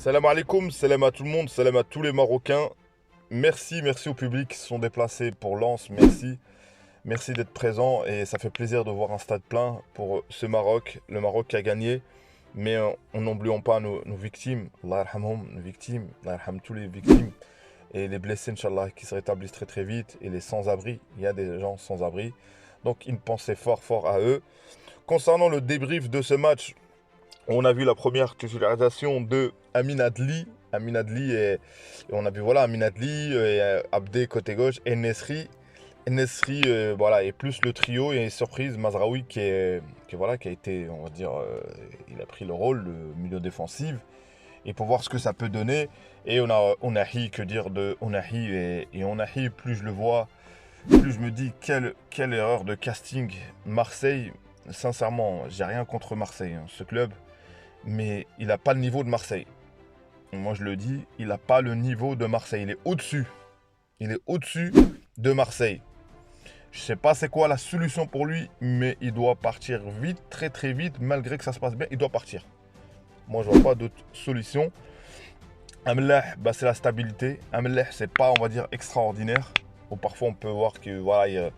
Salam alaikum, salam à tout le monde, salam à tous les Marocains. Merci au public qui se sont déplacés pour Lens, merci d'être présent et ça fait plaisir de voir un stade plein pour ce Maroc, le Maroc qui a gagné. Mais on n'oublions pas nos victimes, Allah yarhamhum, nos victimes, Allah yarham tous les victimes et les blessés, Inch'Allah, qui se rétablissent très vite et les sans-abri, il y a des gens sans-abri. Donc une pensée fort à eux. Concernant le débrief de ce match, on a vu la première titularisation de Amin Adli. Amin Adli et on a vu voilà Amin Adli et Abdé côté gauche et Nesri. Nesri voilà et plus le trio et surprise Mazraoui qui a été on va dire il a pris le rôle de milieu défensif et pour voir ce que ça peut donner et Onahi que dire de Onahi et Onahi plus je le vois plus je me dis quelle erreur de casting Marseille sincèrement j'ai rien contre Marseille hein, ce club mais il n'a pas le niveau de Marseille. Moi je le dis, il n'a pas le niveau de Marseille. Il est au-dessus. Il est au-dessus de Marseille. Je ne sais pas c'est quoi la solution pour lui, mais il doit partir vite, très vite, malgré que ça se passe bien, il doit partir. Moi je vois pas d'autre solution. Amleh, c'est la stabilité. Amleh, c'est pas, on va dire, extraordinaire. Ou parfois on peut voir que voilà, il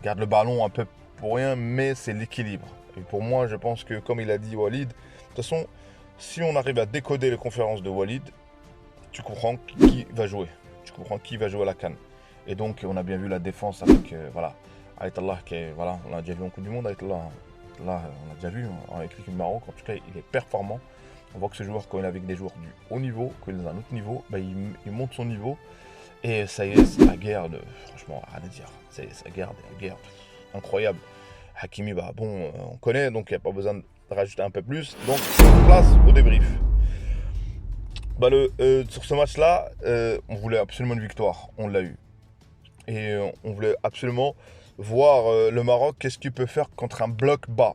garde le ballon un peu pour rien, mais c'est l'équilibre. Et pour moi, je pense que comme il a dit Walid, de toute façon, si on arrive à décoder les conférences de Walid, tu comprends qui va jouer. Tu comprends qui va jouer à la CAN. Et donc, on a bien vu la défense avec, voilà, Aïtallah, voilà, on l'a déjà vu en Coupe du Monde, Aïtallah. Là, on l'a déjà vu avec l'équipe du Maroc. En tout cas, il est performant. On voit que ce joueur, quand il est avec des joueurs du haut niveau, quand il est dans un autre niveau, il monte son niveau. Et ça y est, c'est la guerre de. Franchement, rien à dire. C'est la guerre incroyable. Hakimi, on connaît, donc il n'y a pas besoin de rajouter un peu plus. Donc, place au débrief. Sur ce match-là, on voulait absolument une victoire. On l'a eu. Et on voulait absolument voir le Maroc, qu'est-ce qu'il peut faire contre un bloc bas.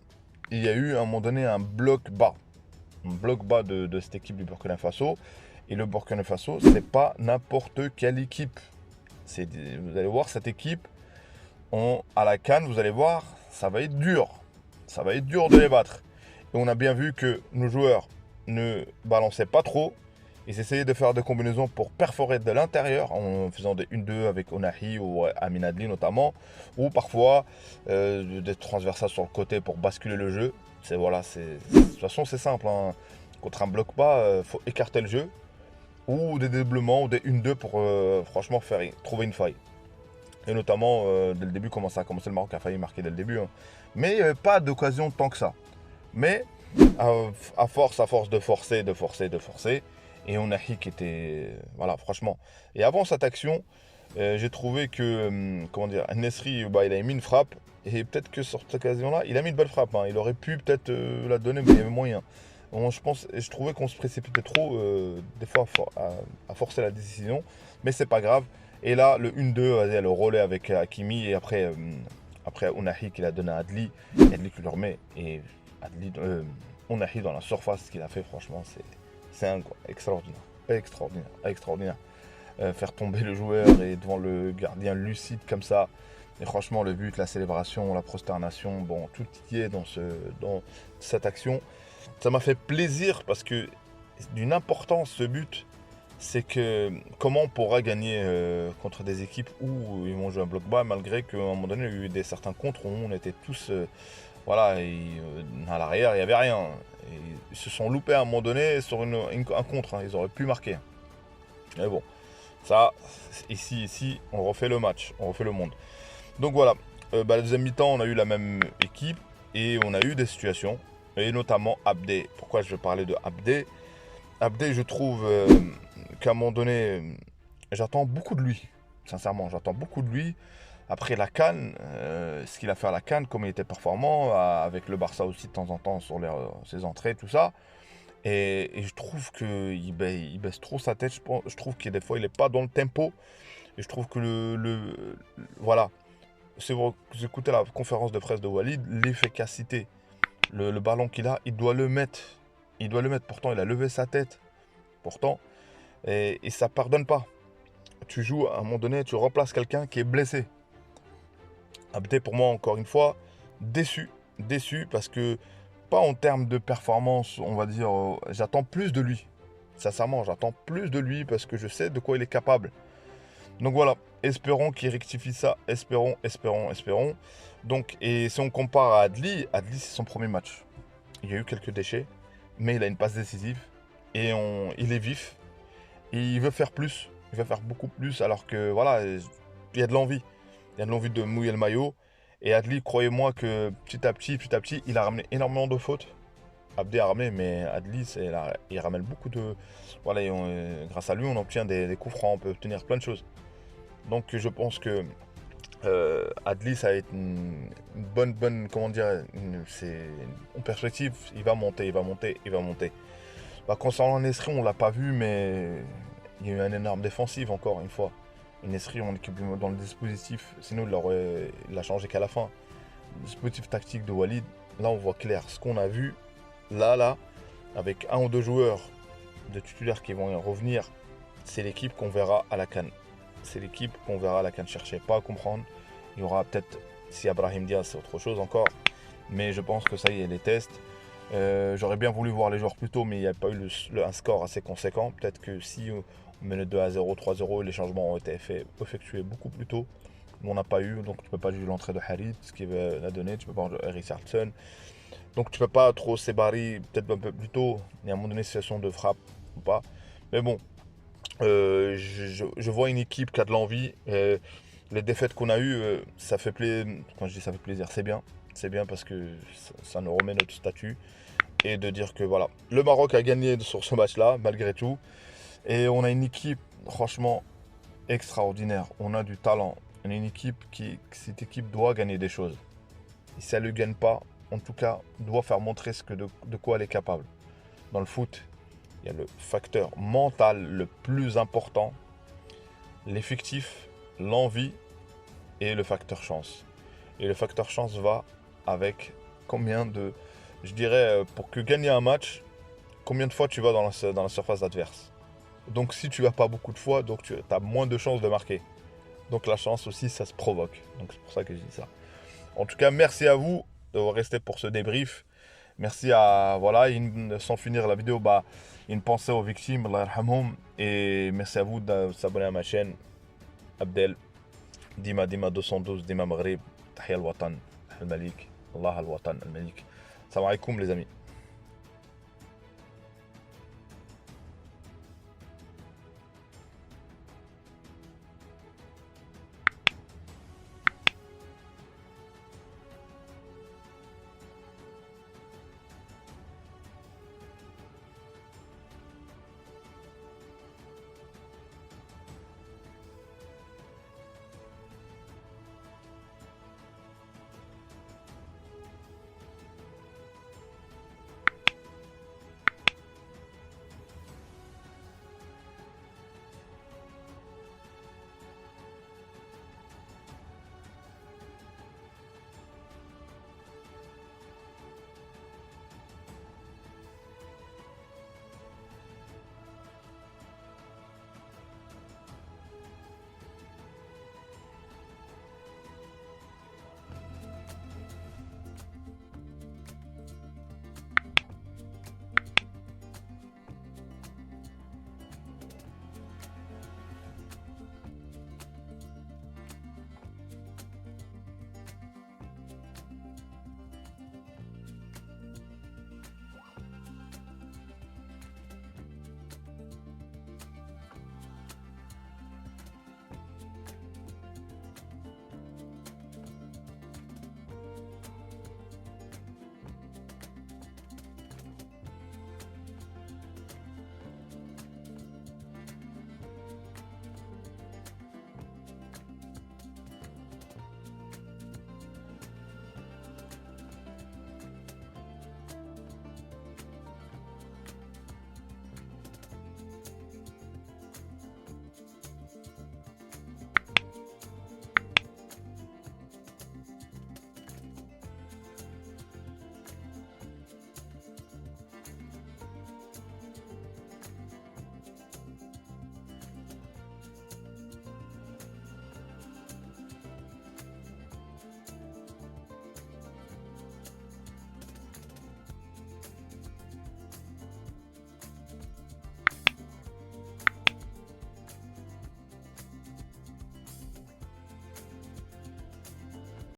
Il y a eu à un moment donné un bloc bas. Un bloc bas de cette équipe du Burkina Faso. Et le Burkina Faso, c'est pas n'importe quelle équipe. Vous allez voir cette équipe à la CAN, vous allez voir, ça va être dur. Ça va être dur de les battre. Et on a bien vu que nos joueurs ne balançaient pas trop. Ils essayaient de faire des combinaisons pour perforer de l'intérieur en faisant des 1-2 avec Onahi ou Amin Adli notamment. Ou parfois des transversales sur le côté pour basculer le jeu. De toute façon c'est simple. Hein. Contre un bloc bas, il faut écarter le jeu. Ou des dédoublements ou des 1-2 pour franchement trouver une faille. Et notamment, dès le début, comment ça a commencé, le Maroc a failli marquer dès le début. Hein. Mais il n'y avait pas d'occasion tant que ça. Mais à force de forcer, et Onahi qui était... Voilà, franchement. Et avant cette action, j'ai trouvé que, comment dire, Nesri, il a mis une frappe. Et peut-être que sur cette occasion-là, il a mis une belle frappe. Hein. Il aurait pu peut-être la donner, mais il y avait moyen. Bon, je trouvais qu'on se précipitait trop, des fois, à forcer la décision. Mais c'est pas grave. Et là, le 1-2, vas-y, le relais avec Hakimi. Et après Onahi qui l'a donné à Adli. Adli qui le remet. Et Adli, Onahi dans la surface, ce qu'il a fait, franchement, c'est extraordinaire. Faire tomber le joueur et devant le gardien lucide comme ça. Et franchement, le but, la célébration, la prosternation, bon, tout y est dans cette action. Ça m'a fait plaisir parce que d'une importance ce but, c'est que comment on pourra gagner contre des équipes où ils vont jouer un bloc bas malgré qu'à un moment donné il y a eu certains contres où on était tous à l'arrière il n'y avait rien. Et ils se sont loupés à un moment donné sur un contre, hein. Ils auraient pu marquer. Mais bon, ça, ici, on refait le match, on refait le monde. Donc voilà, la deuxième mi-temps, on a eu la même équipe et on a eu des situations. Et notamment Abdé. Pourquoi je veux parler de Abdé? Abdé, je trouve qu'à un moment donné, j'attends beaucoup de lui. Sincèrement, j'attends beaucoup de lui. Après la CAN, ce qu'il a fait à la CAN, comme il était performant, avec le Barça aussi de temps en temps sur ses entrées, tout ça. Et je trouve qu'il baisse trop sa tête. Je trouve que des fois, il n'est pas dans le tempo. Et je trouve que voilà. Si vous écoutez la conférence de presse de Walid, l'efficacité, le ballon qu'il a, il doit le mettre. Il doit le mettre. Pourtant, il a levé sa tête. Pourtant. Et ça ne pardonne pas. Tu joues, à un moment donné, tu remplaces quelqu'un qui est blessé. Abdé, pour moi, encore une fois, déçu. Déçu parce que, pas en termes de performance, on va dire, j'attends plus de lui. Sincèrement, j'attends plus de lui parce que je sais de quoi il est capable. Donc voilà, espérons qu'il rectifie ça. Espérons. Donc, et si on compare à Adli, Adli c'est son premier match. Il y a eu quelques déchets, mais il a une passe décisive et il est vif. Et il veut faire plus, il veut faire beaucoup plus alors que voilà, il y a de l'envie. Il y a de l'envie de mouiller le maillot. Et Adli, croyez-moi que petit à petit, il a ramené énormément de fautes. Abdé a ramené, mais Adli, il ramène beaucoup de... Voilà, grâce à lui, on obtient des coups francs, on peut obtenir plein de choses. Donc je pense que Adli, ça va être une bonne, comment dire, c'est en perspective, il va monter. Bah, concernant Nesri, on l'a pas vu, mais il y a eu un énorme défensif encore une fois. Nesri, on équipe dans le dispositif, sinon il l'a changé qu'à la fin. Le dispositif tactique de Walid, là on voit clair. Ce qu'on a vu, là, avec un ou deux joueurs de titulaires qui vont revenir, c'est l'équipe qu'on verra à la CAN. C'est l'équipe qu'on verra à la CAN. Cherchez pas à comprendre. Il y aura peut-être, si Brahim Diaz, c'est autre chose encore. Mais je pense que ça y est, les tests. J'aurais bien voulu voir les joueurs plus tôt, mais il n'y a pas eu un score assez conséquent. Peut-être que si on menait 2-0, 3-0, les changements ont été effectués beaucoup plus tôt. On n'a pas eu, donc tu ne peux pas juger l'entrée de Harit, ce qu'il a donné, tu peux pas juger Richardson. Donc tu peux pas trop Sebari, peut-être un peu plus tôt. Il y a un moment donné, situation de frappe ou pas. Mais bon, je vois une équipe qui a de l'envie. Les défaites qu'on a eues, ça fait plaisir. Quand je dis ça fait plaisir, c'est bien. C'est bien parce que ça nous remet notre statut. Et de dire que voilà, le Maroc a gagné sur ce match-là, malgré tout. Et on a une équipe, franchement, extraordinaire. On a du talent. On a une équipe cette équipe doit gagner des choses. Et si elle ne le gagne pas, en tout cas, doit faire montrer de quoi elle est capable. Dans le foot, il y a le facteur mental le plus important, l'effectif, l'envie et le facteur chance. Et le facteur chance va avec combien de... Je dirais, pour que gagner un match, combien de fois tu vas dans la surface adverse. Donc si tu vas pas beaucoup de fois, donc tu as moins de chances de marquer. Donc la chance aussi, ça se provoque. Donc c'est pour ça que je dis ça. En tout cas, merci à vous de rester pour ce débrief. Merci à... Voilà, sans finir la vidéo, bah, une pensée aux victimes, Allah yarhamhum. Et merci à vous de s'abonner à ma chaîne. Abdel, Dima 212, Dima Maghrib, Tahia al-Watan, al-Malik, Allah al-Watan, al-Malik. Salam alaikum les amis.